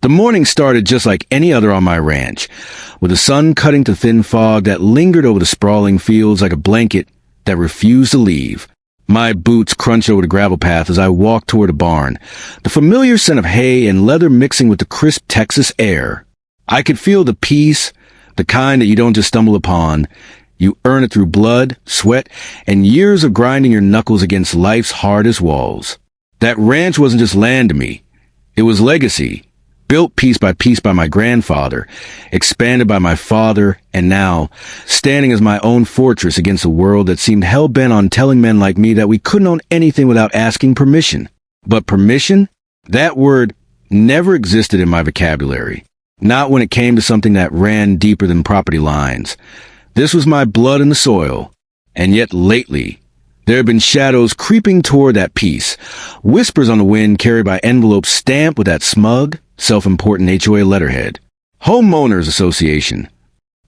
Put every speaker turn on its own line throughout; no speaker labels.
The morning started just like any other on my ranch, with the sun cutting to thin fog that lingered over the sprawling fields like a blanket that refused to leave. My boots crunched over the gravel path as I walked toward the barn, the familiar scent of hay and leather mixing with the crisp Texas air. I could feel the peace, the kind that you don't just stumble upon. You earn it through blood, sweat, and years of grinding your knuckles against life's hardest walls. That ranch wasn't just land to me. It was legacy, built piece by my grandfather, expanded by my father, and now, standing as my own fortress against a world that seemed hell-bent on telling men like me that we couldn't own anything without asking permission. But permission? That word never existed in my vocabulary. Not when it came to something that ran deeper than property lines. This was my blood in the soil. And yet lately, there have been shadows creeping toward that peace, whispers on the wind carried by envelopes stamped with that smug, self-important HOA letterhead. Homeowners Association.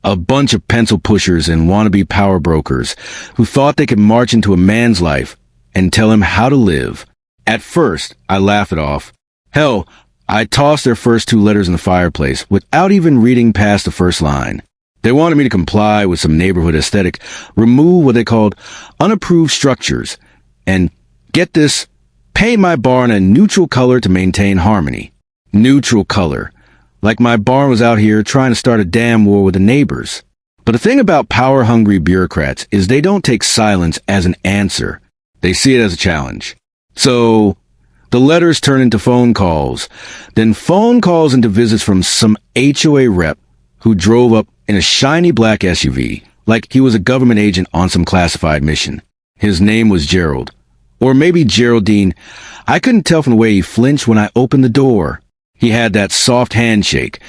A bunch of pencil pushers and wannabe power brokers who thought they could march into a man's life and tell him how to live. At first, I laughed it off. Hell, I tossed their first two letters in the fireplace without even reading past the first line. They wanted me to comply with some neighborhood aesthetic, remove what they called unapproved structures, and, get this, paint my barn a neutral color to maintain harmony. Neutral color. Like my barn was out here trying to start a damn war with the neighbors. But the thing about power-hungry bureaucrats is they don't take silence as an answer. They see it as a challenge. So, the letters turn into phone calls, then phone calls into visits from some HOA rep who drove up in a shiny black SUV, like he was a government agent on some classified mission. His name was Gerald. Or maybe Geraldine. I couldn't tell from the way he flinched when I opened the door. He had that soft handshake,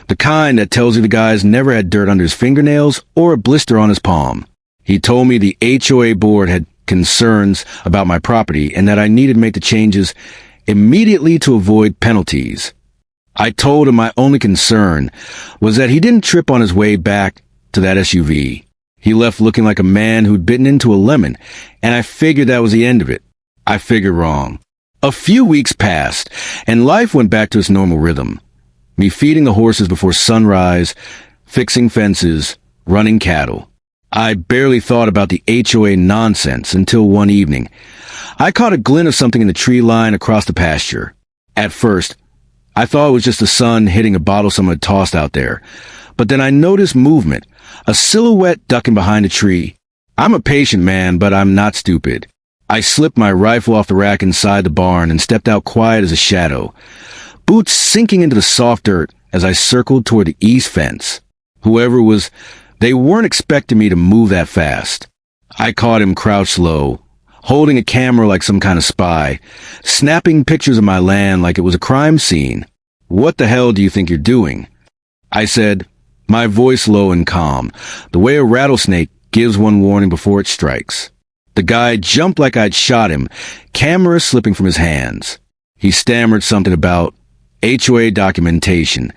the kind that tells you the guy's never had dirt under his fingernails or a blister on his palm. He told me the HOA board had concerns about my property and that I needed to make the changes immediately to avoid penalties. I told him my only concern was that he didn't trip on his way back to that SUV. He left looking like a man who'd bitten into a lemon, and I figured that was the end of it. I figured wrong. A few weeks passed, and life went back to its normal rhythm. Me feeding the horses before sunrise, fixing fences, running cattle. I barely thought about the HOA nonsense until one evening. I caught a glint of something in the tree line across the pasture. At first, I thought it was just the sun hitting a bottle someone had tossed out there. But then I noticed movement, a silhouette ducking behind a tree. I'm a patient man, but I'm not stupid. I slipped my rifle off the rack inside the barn and stepped out quiet as a shadow, boots sinking into the soft dirt as I circled toward the east fence. Whoever it was, they weren't expecting me to move that fast. I caught him crouched low, holding a camera like some kind of spy, snapping pictures of my land like it was a crime scene. "What the hell do you think you're doing?" I said, my voice low and calm, the way a rattlesnake gives one warning before it strikes. The guy jumped like I'd shot him, camera slipping from his hands. He stammered something about HOA documentation,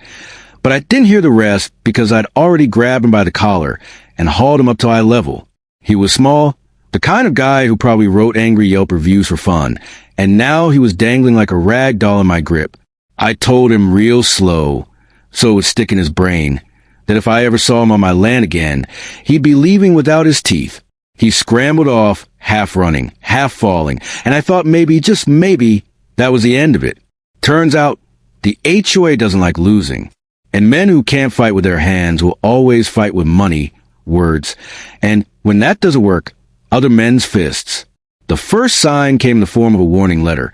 but I didn't hear the rest because I'd already grabbed him by the collar and hauled him up to eye level. He was small, the kind of guy who probably wrote angry Yelp reviews for fun, and now he was dangling like a rag doll in my grip. I told him real slow, so it would stick in his brain, that if I ever saw him on my land again, he'd be leaving without his teeth. He scrambled off, half running, half falling, and I thought maybe, just maybe, that was the end of it. Turns out, the HOA doesn't like losing, and men who can't fight with their hands will always fight with money, words, and when that doesn't work, other men's fists. The first sign came in the form of a warning letter,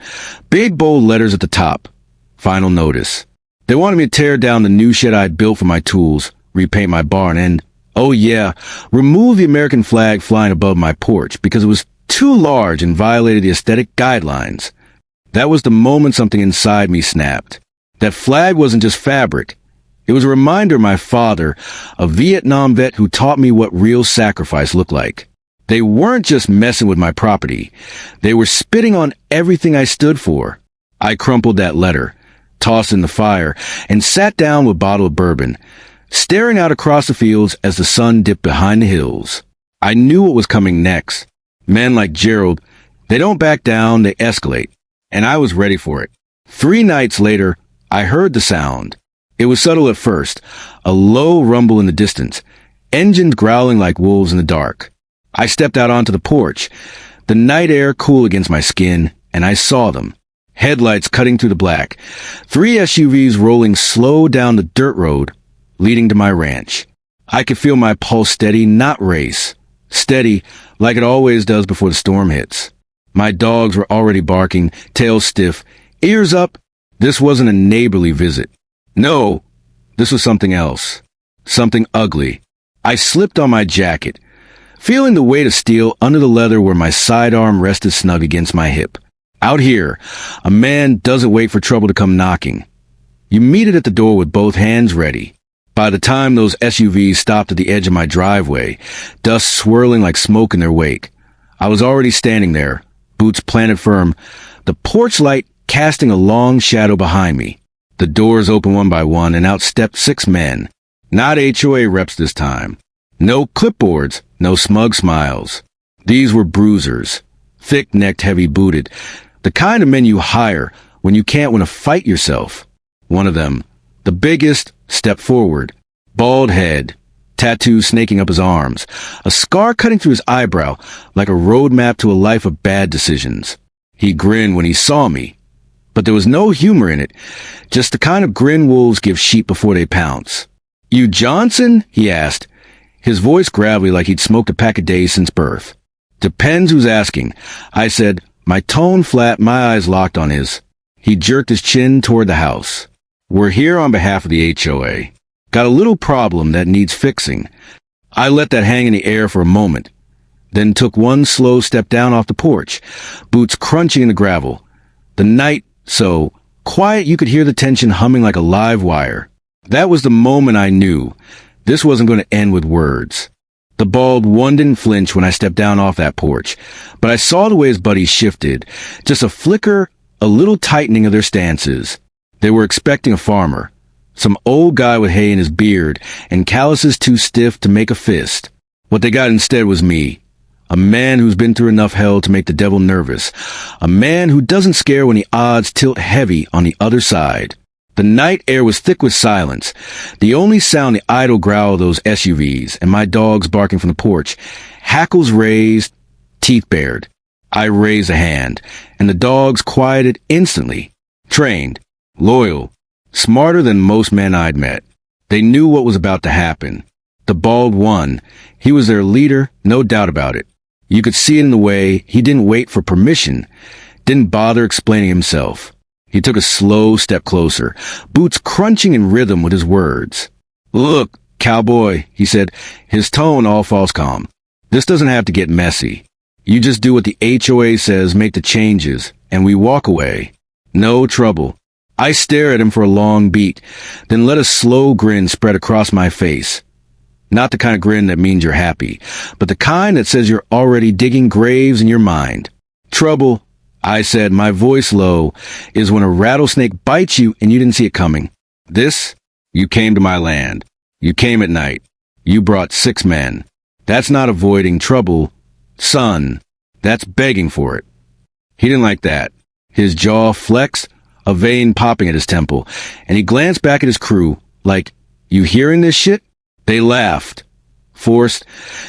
big bold letters at the top. Final notice. They wanted me to tear down the new shed I'd built for my tools, repaint my barn, and, oh yeah, remove the American flag flying above my porch because it was too large and violated the aesthetic guidelines. That was the moment something inside me snapped. That flag wasn't just fabric. It was a reminder of my father, a Vietnam vet who taught me what real sacrifice looked like. They weren't just messing with my property. They were spitting on everything I stood for. I crumpled that letter, tossed it in the fire, and sat down with a bottle of bourbon, staring out across the fields as the sun dipped behind the hills. I knew what was coming next. Men like Gerald, they don't back down, they escalate. And I was ready for it. 3 nights later, I heard the sound. It was subtle at first, a low rumble in the distance, engines growling like wolves in the dark. I stepped out onto the porch, the night air cool against my skin, and I saw them. Headlights cutting through the black. 3 SUVs rolling slow down the dirt road, leading to my ranch. I could feel my pulse steady, not race. Steady, like it always does before the storm hits. My dogs were already barking, tails stiff, ears up. This wasn't a neighborly visit. No, this was something else. Something ugly. I slipped on my jacket, feeling the weight of steel under the leather where my sidearm rested snug against my hip. Out here, a man doesn't wait for trouble to come knocking. You meet it at the door with both hands ready. By the time those SUVs stopped at the edge of my driveway, dust swirling like smoke in their wake, I was already standing there, boots planted firm, the porch light casting a long shadow behind me. The doors opened one by one, and out stepped 6 men. Not HOA reps this time. No clipboards, no smug smiles. These were bruisers, thick-necked, heavy-booted, the kind of men you hire when you can't win a fight yourself. One of them, the biggest, stepped forward. Bald head, tattoos snaking up his arms, a scar cutting through his eyebrow like a roadmap to a life of bad decisions. He grinned when he saw me, but there was no humor in it, just the kind of grin wolves give sheep before they pounce. "You Johnson?" he asked, his voice gravelly like he'd smoked a pack a day since birth. "Depends who's asking," I said, my tone flat, my eyes locked on his. He jerked his chin toward the house. "We're here on behalf of the HOA. Got a little problem that needs fixing." I let that hang in the air for a moment, then took one slow step down off the porch, boots crunching in the gravel. The night so quiet you could hear the tension humming like a live wire. That was the moment I knew this wasn't going to end with words. The bald one didn't flinch when I stepped down off that porch, but I saw the way his buddies shifted, just a flicker, a little tightening of their stances. They were expecting a farmer, some old guy with hay in his beard and calluses too stiff to make a fist. What they got instead was me. A man who's been through enough hell to make the devil nervous. A man who doesn't scare when the odds tilt heavy on the other side. The night air was thick with silence. The only sound the idle growl of those SUVs and my dogs barking from the porch. Hackles raised, teeth bared. I raised a hand, and the dogs quieted instantly. Trained, loyal, smarter than most men I'd met. They knew what was about to happen. The bald one, he was their leader, no doubt about it. You could see it in the way he didn't wait for permission, didn't bother explaining himself. He took a slow step closer, boots crunching in rhythm with his words. "Look, cowboy," he said, his tone all false calm. "This doesn't have to get messy. You just do what the HOA says, make the changes, and we walk away. No trouble." I stare at him for a long beat, then let a slow grin spread across my face. Not the kind of grin that means you're happy, but the kind that says you're already digging graves in your mind. "Trouble," I said, my voice low, "is when a rattlesnake bites you and you didn't see it coming. This, you came to my land. You came at night. You brought 6 men. That's not avoiding trouble, son. That's begging for it." He didn't like that. His jaw flexed, a vein popping at his temple, and he glanced back at his crew, like, "You hearing this shit?" They laughed. Forced,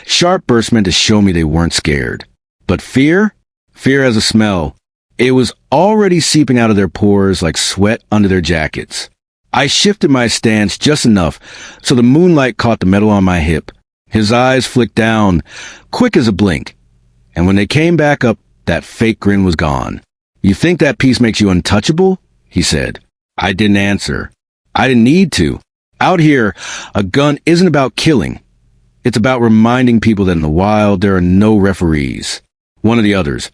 sharp bursts meant to show me they weren't scared. But fear? Fear has a smell. It was already seeping out of their pores like sweat under their jackets. I shifted my stance just enough so the moonlight caught the metal on my hip. His eyes flicked down, quick as a blink. And when they came back up, that fake grin was gone. "You think that piece makes you untouchable?" he said. I didn't answer. I didn't need to. Out here, a gun isn't about killing. It's about reminding people that in the wild there are no referees. One of the others,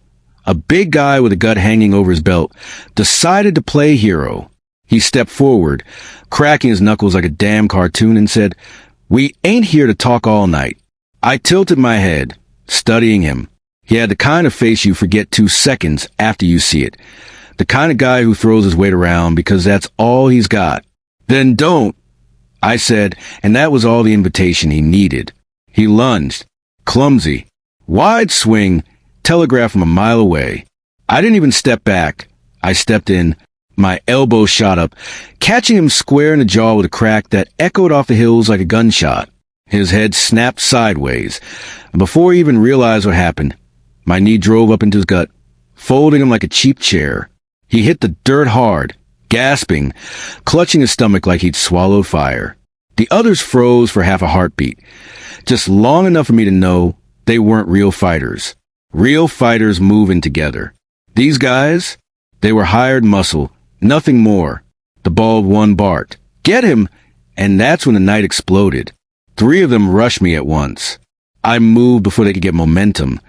a big guy with a gun hanging over his belt, decided to play hero. He stepped forward, cracking his knuckles like a damn cartoon, and said, "We ain't here to talk all night." I tilted my head, studying him. He had the kind of face you forget 2 seconds after you see it. The kind of guy who throws his weight around because that's all he's got. "Then don't," I said, and that was all the invitation he needed. He lunged, clumsy, wide swing, telegraph from a mile away. I didn't even step back. I stepped in, My elbow shot up, catching him square in the jaw with a crack that echoed off the hills like a gunshot. His head snapped sideways, and before he even realized what happened, my knee drove up into his gut, folding him like a cheap chair. He hit the dirt hard, gasping, clutching his stomach like he'd swallowed fire. The others froze for half a heartbeat, just long enough for me to know they weren't real fighters. Real fighters moving together. These guys, they were hired muscle, nothing more. The bald one barked, "Get him!" And that's when the night exploded. 3 of them rushed me at once. I moved before they could get momentum,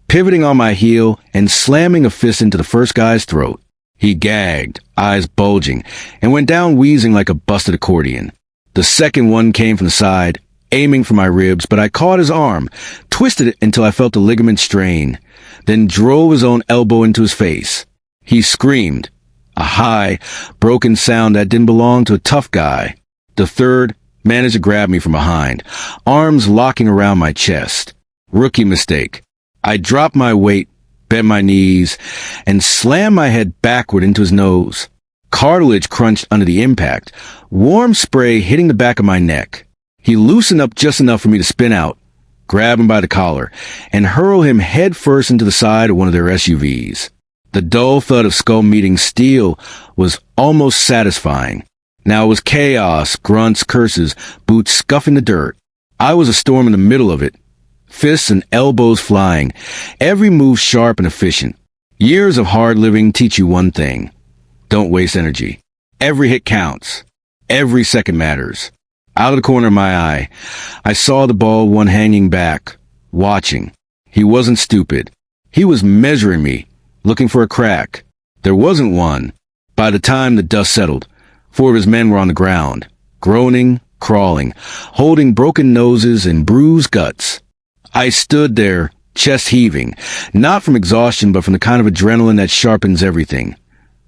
pivoting on my heel and slamming a fist into the first guy's throat. He gagged, eyes bulging, and went down wheezing like a busted accordion. The second one came from the side, aiming for my ribs, but I caught his arm, twisted it until I felt the ligament strain, then drove his own elbow into his face. He screamed, a high, broken sound that didn't belong to a tough guy. The third managed to grab me from behind, arms locking around my chest. Rookie mistake. I dropped my weight, bent my knees, and slammed my head backward into his nose. Cartilage crunched under the impact, warm spray hitting the back of my neck. He loosened up just enough for me to spin out, grab him by the collar, and hurl him head first into the side of one of their SUVs. The dull thud of skull meeting steel was almost satisfying. Now it was chaos, grunts, curses, boots scuffing the dirt. I was a storm in the middle of it, fists and elbows flying, every move sharp and efficient. Years of hard living teach you one thing. Don't waste energy. Every hit counts. Every second matters. Out of the corner of my eye, I saw the bald one hanging back, watching. He wasn't stupid. He was measuring me, looking for a crack. There wasn't one. By the time the dust settled, 4 of his men were on the ground, groaning, crawling, holding broken noses and bruised guts. I stood there, chest heaving, not from exhaustion but from the kind of adrenaline that sharpens everything.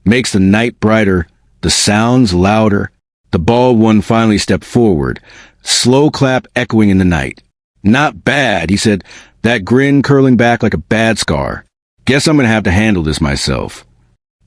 Makes the night brighter, the sounds louder. The bald one finally stepped forward, slow clap echoing in the night. "Not bad," he said, that grin curling back like a bad scar. "Guess I'm gonna have to handle this myself."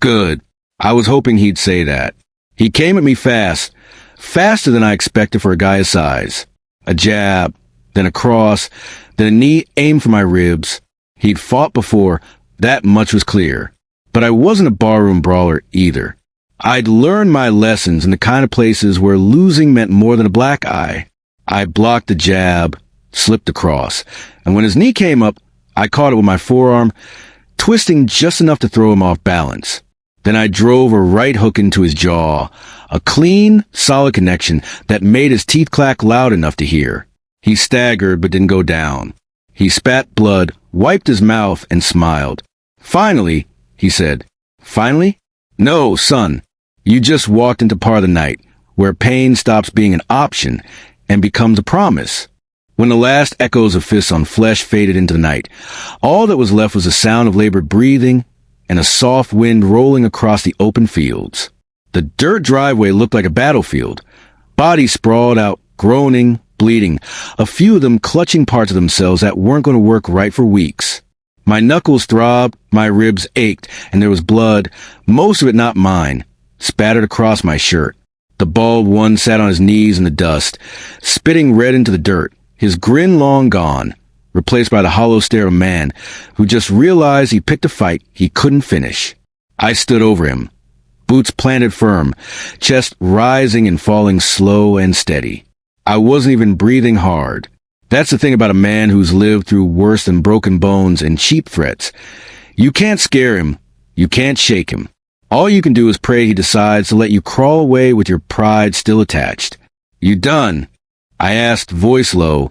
Good. I was hoping he'd say that. He came at me fast, faster than I expected for a guy his size. A jab, then a cross, then a knee aimed for my ribs. He'd fought before, that much was clear. But I wasn't a barroom brawler either. I'd learned my lessons in the kind of places where losing meant more than a black eye. I blocked the jab, slipped across, and when his knee came up, I caught it with my forearm, twisting just enough to throw him off balance. Then I drove a right hook into his jaw, a clean, solid connection that made his teeth clack loud enough to hear. He staggered but didn't go down. He spat blood, wiped his mouth, and smiled. "Finally," he said. "Finally? No, son. You just walked into part of the night, where pain stops being an option and becomes a promise." When the last echoes of fists on flesh faded into the night, all that was left was the sound of labored breathing and a soft wind rolling across the open fields. The dirt driveway looked like a battlefield. Bodies sprawled out, groaning, bleeding, a few of them clutching parts of themselves that weren't going to work right for weeks. My knuckles throbbed, my ribs ached, and there was blood, most of it not mine, spattered across my shirt. The bald one sat on his knees in the dust, spitting red into the dirt, his grin long gone, replaced by the hollow stare of a man who just realized he picked a fight he couldn't finish. I stood over him, boots planted firm, chest rising and falling slow and steady. I wasn't even breathing hard. That's the thing about a man who's lived through worse than broken bones and cheap threats. You can't scare him. You can't shake him. All you can do is pray he decides to let you crawl away with your pride still attached. "You done?" I asked, voice low,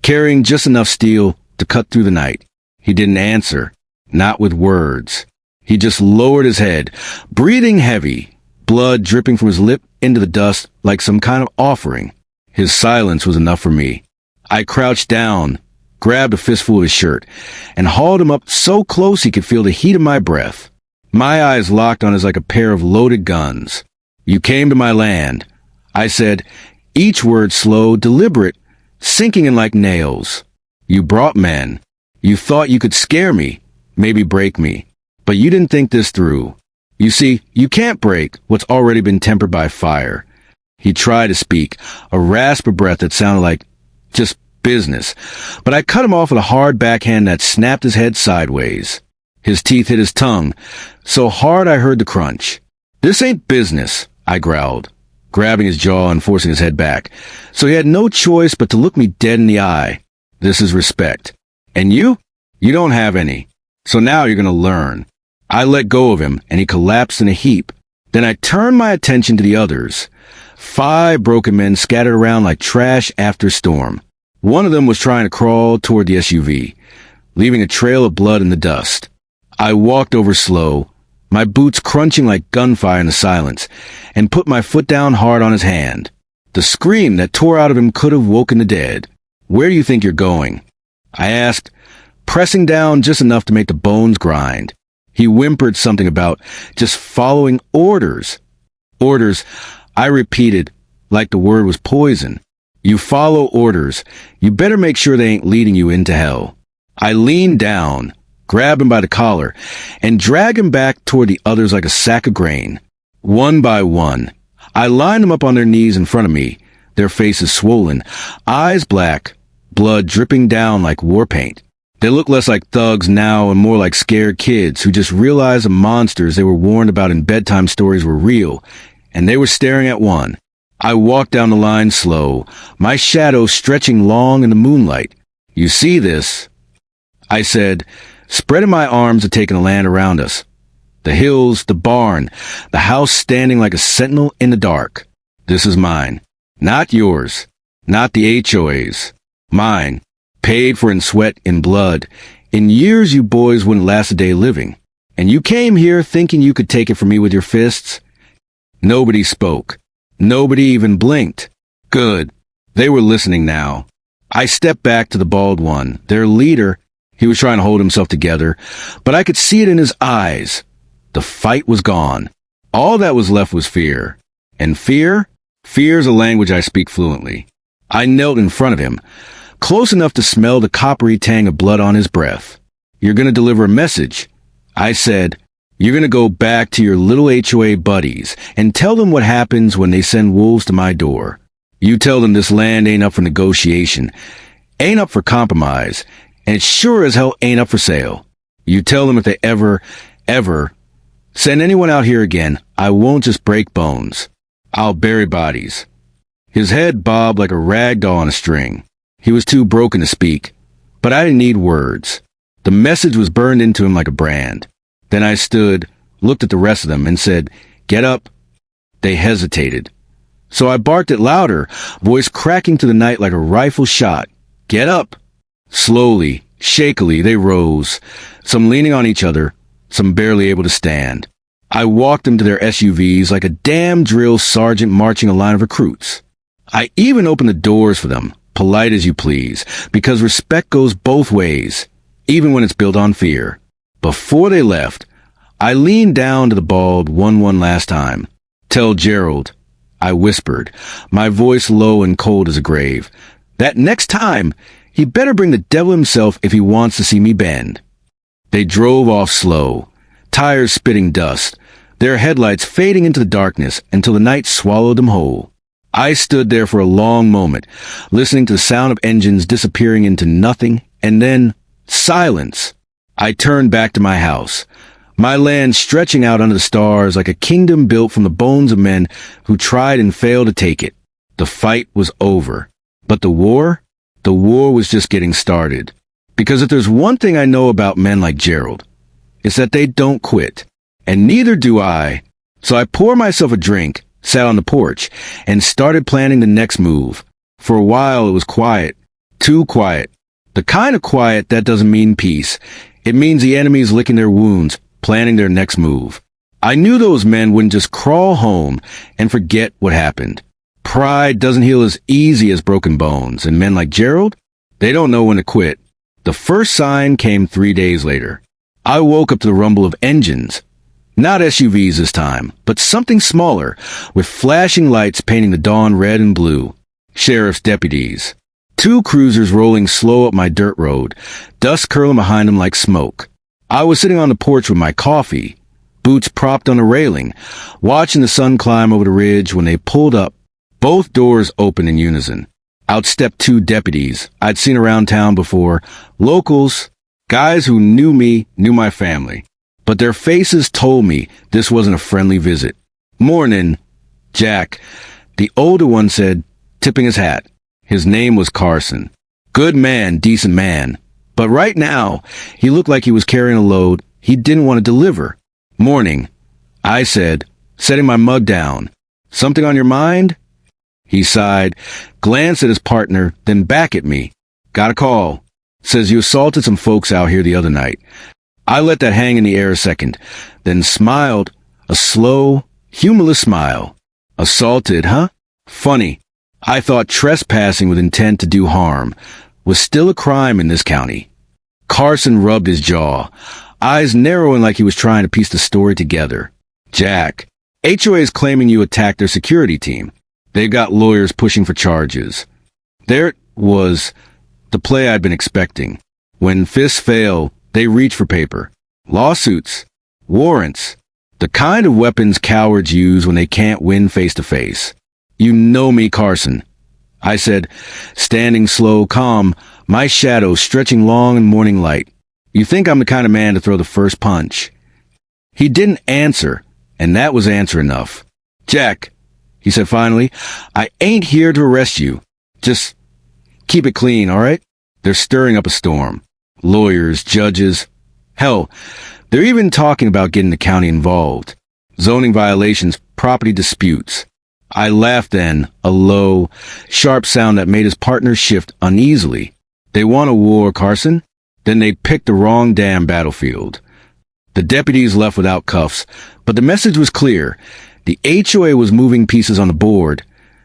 carrying just enough steel to cut through the night. He didn't answer, not with words. He just lowered his head, breathing heavy, blood dripping from his lip into the dust like some kind of offering. His silence was enough for me. I crouched down, grabbed a fistful of his shirt, and hauled him up so close he could feel the heat of my breath. My eyes locked on us like a pair of loaded guns. "You came to my land," I said, each word slow, deliberate, sinking in like nails. "You brought men. You thought you could scare me, maybe break me. But you didn't think this through. You see, you can't break what's already been tempered by fire. He tried to speak, a rasp of breath that sounded like just business, but I cut him off with a hard backhand that snapped his head sideways. His teeth hit his tongue, so hard I heard the crunch. "This ain't business," I growled, grabbing his jaw and forcing his head back, so he had no choice but to look me dead in the eye. "This is respect. And you? You don't have any. So now you're gonna learn." I let go of him, and he collapsed in a heap. Then I turned my attention to the others. 5 broken men scattered around like trash after a storm. One of them was trying to crawl toward the SUV, leaving a trail of blood in the dust. I walked over slow, my boots crunching like gunfire in the silence, and put my foot down hard on his hand. The scream that tore out of him could have woken the dead. "Where do you think you're going?" I asked, pressing down just enough to make the bones grind. He whimpered something about just following orders. Orders, I repeated, like the word was poison. "You follow orders. You better make sure they ain't leading you into hell." I leaned down, grabbed him by the collar, and dragged him back toward the others like a sack of grain. One by one, I lined them up on their knees in front of me, their faces swollen, eyes black, blood dripping down like war paint. They looked less like thugs now and more like scared kids who just realized the monsters they were warned about in bedtime stories were real, and they were staring at one. I walked down the line slow, my shadow stretching long in the moonlight. "You see this?" I said, spreading my arms to take in the land around us. The hills, the barn, the house standing like a sentinel in the dark. "This is mine. Not yours. Not the HOA's. Mine. Paid for in sweat, in blood. In years you boys wouldn't last a day living. And you came here thinking you could take it from me with your fists?" Nobody spoke. Nobody even blinked. Good. They were listening now. I stepped back to the bald one, their leader. He was trying to hold himself together, but I could see it in his eyes. The fight was gone. All that was left was fear. And fear? Fear is a language I speak fluently. I knelt in front of him, close enough to smell the coppery tang of blood on his breath. "You're going to deliver a message," I said. "You're going to go back to your little HOA buddies and tell them what happens when they send wolves to my door. You tell them this land ain't up for negotiation, ain't up for compromise, and it sure as hell ain't up for sale. You tell them if they ever send anyone out here again, I won't just break bones. I'll bury bodies." His head bobbed like a rag doll on a string. He was too broken to speak, but I didn't need words. The message was burned into him like a brand. Then I stood, looked at the rest of them, and said, "Get up." They hesitated. So I barked it louder, voice cracking to the night like a rifle shot. "Get up." Slowly, shakily, they rose, some leaning on each other, some barely able to stand. I walked them to their SUVs like a damn drill sergeant marching a line of recruits. I even opened the doors for them, polite as you please, because respect goes both ways, even when it's built on fear. Before they left, I leaned down to the bald one last time. "Tell Gerald," I whispered, my voice low and cold as a grave, "that next time, he better bring the devil himself if he wants to see me bend." They drove off slow, tires spitting dust, their headlights fading into the darkness until the night swallowed them whole. I stood there for a long moment, listening to the sound of engines disappearing into nothing, and then silence. I turned back to my house, my land stretching out under the stars like a kingdom built from the bones of men who tried and failed to take it. The fight was over. But the war was just getting started. Because if there's one thing I know about men like Gerald, it's that they don't quit. And neither do I. So I poured myself a drink, sat on the porch, and started planning the next move. For a while it was quiet. Too quiet. The kind of quiet that doesn't mean peace. It means the enemy's licking their wounds, planning their next move. I knew those men wouldn't just crawl home and forget what happened. Pride doesn't heal as easy as broken bones, and men like Gerald, they don't know when to quit. The first sign came 3 days later. I woke up to the rumble of engines. Not SUVs this time, but something smaller, with flashing lights painting the dawn red and blue. Sheriff's deputies. 2 cruisers rolling slow up my dirt road, dust curling behind them like smoke. I was sitting on the porch with my coffee, boots propped on the railing, watching the sun climb over the ridge. When they pulled up, both doors opened in unison. Out stepped two deputies I'd seen around town before, locals, guys who knew me, knew my family. But their faces told me this wasn't a friendly visit. "Mornin', Jack," the older one said, tipping his hat. His name was Carson. Good man, decent man. But right now, he looked like he was carrying a load he didn't want to deliver. "Morning," I said, setting my mug down. "Something on your mind?" He sighed, glanced at his partner, then back at me. "Got a call. Says you assaulted some folks out here the other night." I let that hang in the air a second, then smiled, a slow, humorless smile. "Assaulted, huh? Funny. I thought trespassing with intent to do harm was still a crime in this county." Carson rubbed his jaw, eyes narrowing like he was trying to piece the story together. "Jack, HOA is claiming you attacked their security team. They've got lawyers pushing for charges." There it was, the play I'd been expecting. When fists fail, they reach for paper. Lawsuits, warrants, the kind of weapons cowards use when they can't win face to face. "You know me, Carson," I said, standing slow, calm, my shadow stretching long in morning light. "You think I'm the kind of man to throw the first punch?" He didn't answer, and that was answer enough. "Jack," he said finally, "I ain't here to arrest you. Just keep it clean, all right? They're stirring up a storm. Lawyers, judges. Hell, they're even talking about getting the county involved. Zoning violations, property disputes." I laughed then, a low, sharp sound that made his partner shift uneasily. "They want a war, Carson? Then they picked the wrong damn battlefield." The deputies left without cuffs, but the message was clear. The HOA was moving pieces on the board,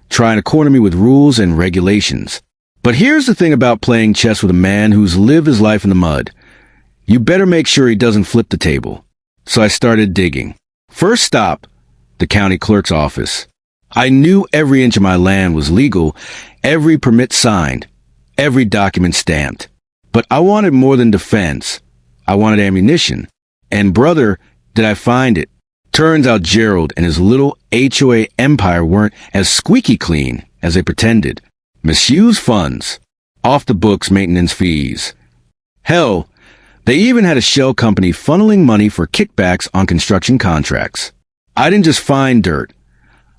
trying to corner me with rules and regulations. But here's the thing about playing chess with a man who's lived his life in the mud. You better make sure he doesn't flip the table. So I started digging. First stop, the county clerk's office. I knew every inch of my land was legal, every permit signed, every document stamped. But I wanted more than defense. I wanted ammunition. And brother, did I find it. Turns out Gerald and his little HOA empire weren't as squeaky clean as they pretended. Misused funds, off-the-books maintenance fees. Hell, they even had a shell company funneling money for kickbacks on construction contracts. I didn't just find dirt.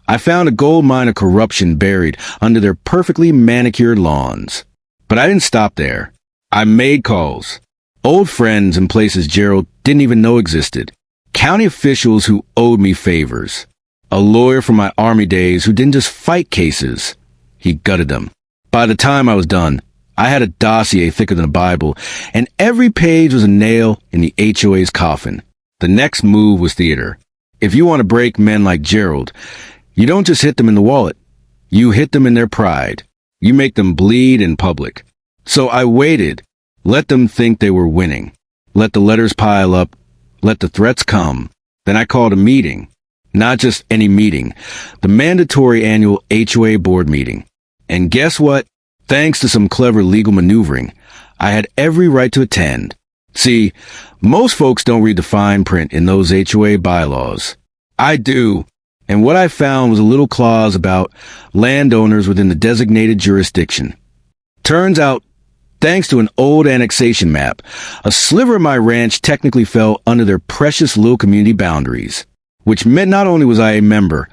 I found a gold mine of corruption buried under their perfectly manicured lawns. But I didn't stop there. I made calls. Old friends in places Gerald didn't even know existed. County officials who owed me favors. A lawyer from my army days who didn't just fight cases. He gutted them. By the time I was done, I had a dossier thicker than a Bible, and every page was a nail in the HOA's coffin. The next move was theater. If you want to break men like Gerald, you don't just hit them in the wallet. You hit them in their pride. You make them bleed in public. So I waited. Let them think they were winning. Let the letters pile up. Let the threats come. Then I called a meeting. Not just any meeting. The mandatory annual HOA board meeting. And guess what? Thanks to some clever legal maneuvering, I had every right to attend. See, most folks don't read the fine print in those HOA bylaws. I do. And what I found was a little clause about landowners within the designated jurisdiction. Turns out, thanks to an old annexation map, a sliver of my ranch technically fell under their precious little community boundaries, which meant not only was I a member,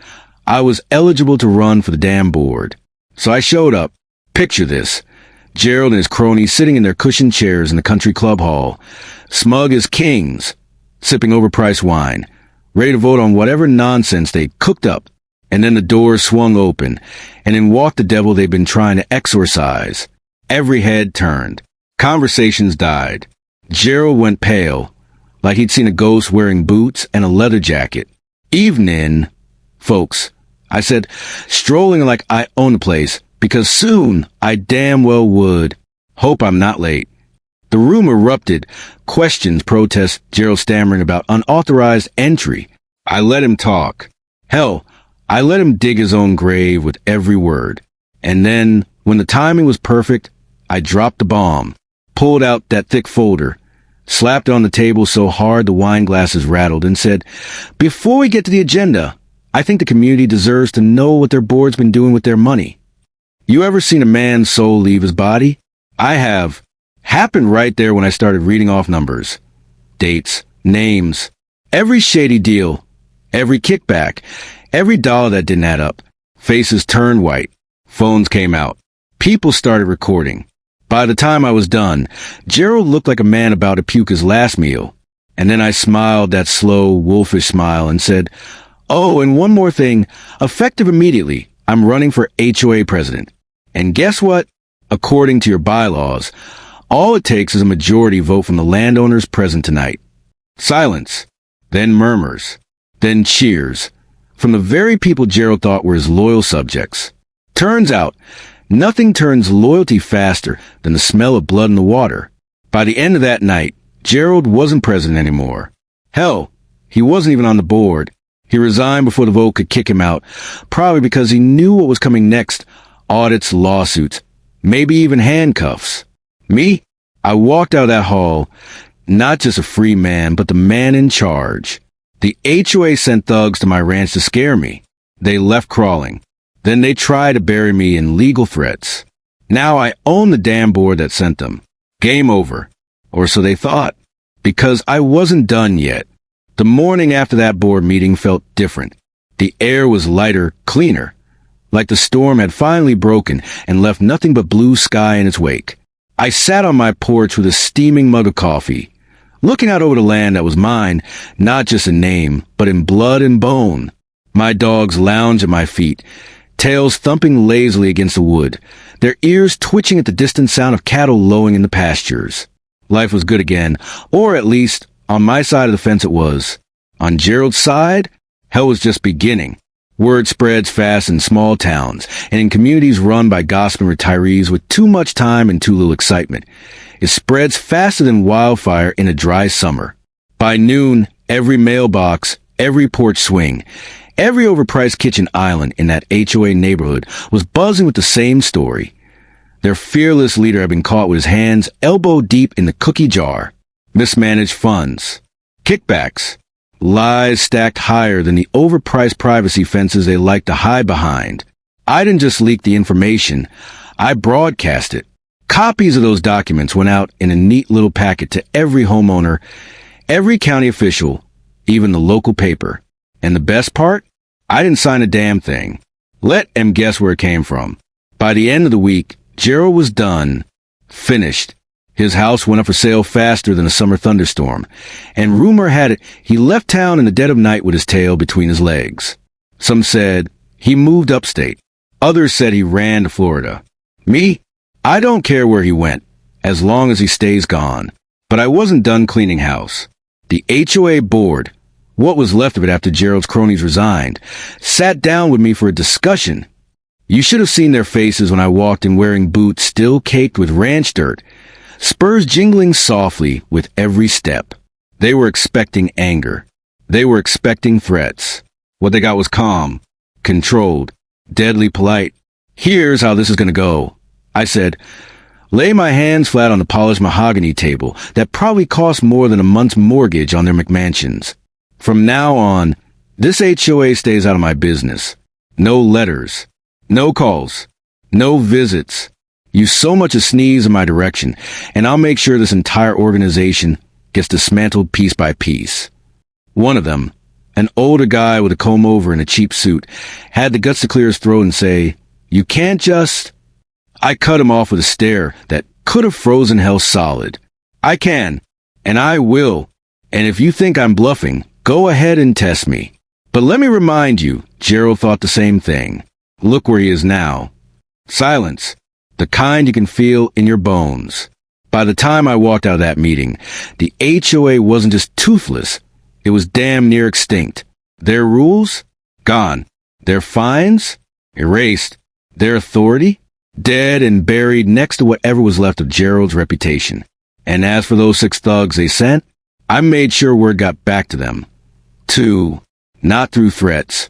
I was eligible to run for the damn board. So I showed up. Picture this. Gerald and his cronies sitting in their cushioned chairs in the country club hall, smug as kings, sipping overpriced wine, ready to vote on whatever nonsense they cooked up. And then the doors swung open, and in walked the devil they'd been trying to exorcise. Every head turned. Conversations died. Gerald went pale, like he'd seen a ghost wearing boots and a leather jacket. "Evening, folks," I said, strolling like I own the place, because soon I damn well would. Hope I'm not late. The room erupted. Questions, protests, Gerald stammering about unauthorized entry. I let him talk. Hell, I let him dig his own grave with every word. And then, when the timing was perfect, I dropped the bomb, pulled out that thick folder, slapped on the table so hard the wine glasses rattled, and said, "Before we get to the agenda, I think the community deserves to know what their board's been doing with their money. You ever seen a man's soul leave his body? I have. Happened right there when I started reading off numbers, dates, names, every shady deal, every kickback, every dollar that didn't add up. Faces turned white. Phones came out. People started recording. By the time I was done, Gerald looked like a man about to puke his last meal. And then I smiled that slow, wolfish smile and said, "Oh, and one more thing. Effective immediately, I'm running for HOA president. And guess what? According to your bylaws, all it takes is a majority vote from the landowners present tonight." Silence. Then murmurs. Then cheers. From the very people Gerald thought were his loyal subjects. Turns out, nothing turns loyalty faster than the smell of blood in the water. By the end of that night, Gerald wasn't president anymore. Hell, he wasn't even on the board. He resigned before the vote could kick him out, probably because he knew what was coming next: audits, lawsuits, maybe even handcuffs. Me? I walked out of that hall, not just a free man, but the man in charge. The HOA sent thugs to my ranch to scare me. They left crawling. Then they tried to bury me in legal threats. Now I own the damn board that sent them. Game over. Or so they thought. Because I wasn't done yet. The morning after that board meeting felt different. The air was lighter, cleaner. Like the storm had finally broken and left nothing but blue sky in its wake. I sat on my porch with a steaming mug of coffee, looking out over the land that was mine, not just in name, but in blood and bone. My dogs lounged at my feet, tails thumping lazily against the wood, their ears twitching at the distant sound of cattle lowing in the pastures. Life was good again, or at least, on my side of the fence it was. On Gerald's side, hell was just beginning. Word spreads fast in small towns, and in communities run by gossiping retirees with too much time and too little excitement. It spreads faster than wildfire in a dry summer. By noon, every mailbox, every porch swing, every overpriced kitchen island in that HOA neighborhood was buzzing with the same story. Their fearless leader had been caught with his hands elbow deep in the cookie jar. Mismanaged funds, kickbacks, lies stacked higher than the overpriced privacy fences they like to hide behind. I didn't just leak the information, I broadcast it. Copies of those documents went out in a neat little packet to every homeowner, every county official, even the local paper. And the best part? I didn't sign a damn thing. Let em guess where it came from. By the end of the week, Gerald was done. Finished. His house went up for sale faster than a summer thunderstorm, and rumor had it he left town in the dead of night with his tail between his legs. Some said he moved upstate. Others said he ran to Florida. Me? I don't care where he went, as long as he stays gone. But I wasn't done cleaning house. The HOA board, what was left of it after Gerald's cronies resigned, sat down with me for a discussion. You should have seen their faces when I walked in wearing boots still caked with ranch dirt, spurs jingling softly with every step. They were expecting anger. They were expecting threats. What they got was calm, controlled, deadly polite. "Here's how this is going to go," I said. "Lay my hands flat on the polished mahogany table that probably cost more than a month's mortgage on their McMansions. From now on, this HOA stays out of my business. No letters, no calls, no visits. You so much as sneeze in my direction, and I'll make sure this entire organization gets dismantled piece by piece." One of them, an older guy with a comb-over and a cheap suit, had the guts to clear his throat and say, "You can't just..." I cut him off with a stare that could have frozen hell solid. "I can, and I will, and if you think I'm bluffing, go ahead and test me. But let me remind you," Gerald thought the same thing. Look where he is now. Silence. The kind you can feel in your bones. By the time I walked out of that meeting, the HOA wasn't just toothless, it was damn near extinct. Their rules? Gone. Their fines? Erased. Their authority? Dead and buried next to whatever was left of Gerald's reputation. And as for those 6 thugs they sent, I made sure word got back to them. Not through threats,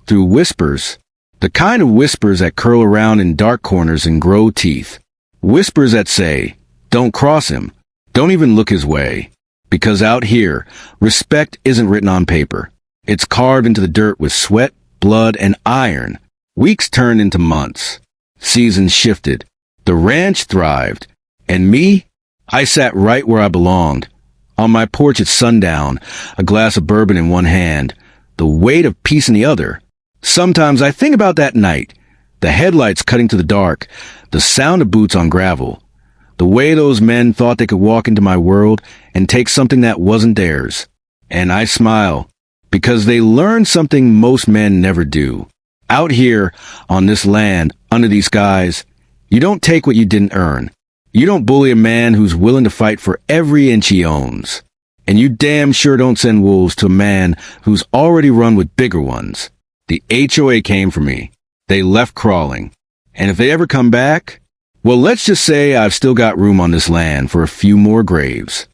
through whispers. The kind of whispers that curl around in dark corners and grow teeth. Whispers that say, "Don't cross him. Don't even look his way. Because out here, respect isn't written on paper. It's carved into the dirt with sweat, blood, and iron. Weeks turned into months. Seasons shifted. The ranch thrived. And me? I sat right where I belonged. On my porch at sundown, a glass of bourbon in one hand, the weight of peace in the other. Sometimes I think about that night. The headlights cutting to the dark, the sound of boots on gravel. The way those men thought they could walk into my world and take something that wasn't theirs. And I smile, because they learned something most men never do. Out here, on this land, under these skies, you don't take what you didn't earn. You don't bully a man who's willing to fight for every inch he owns. And you damn sure don't send wolves to a man who's already run with bigger ones. The HOA came for me. They left crawling. And if they ever come back, well, let's just say I've still got room on this land for a few more graves.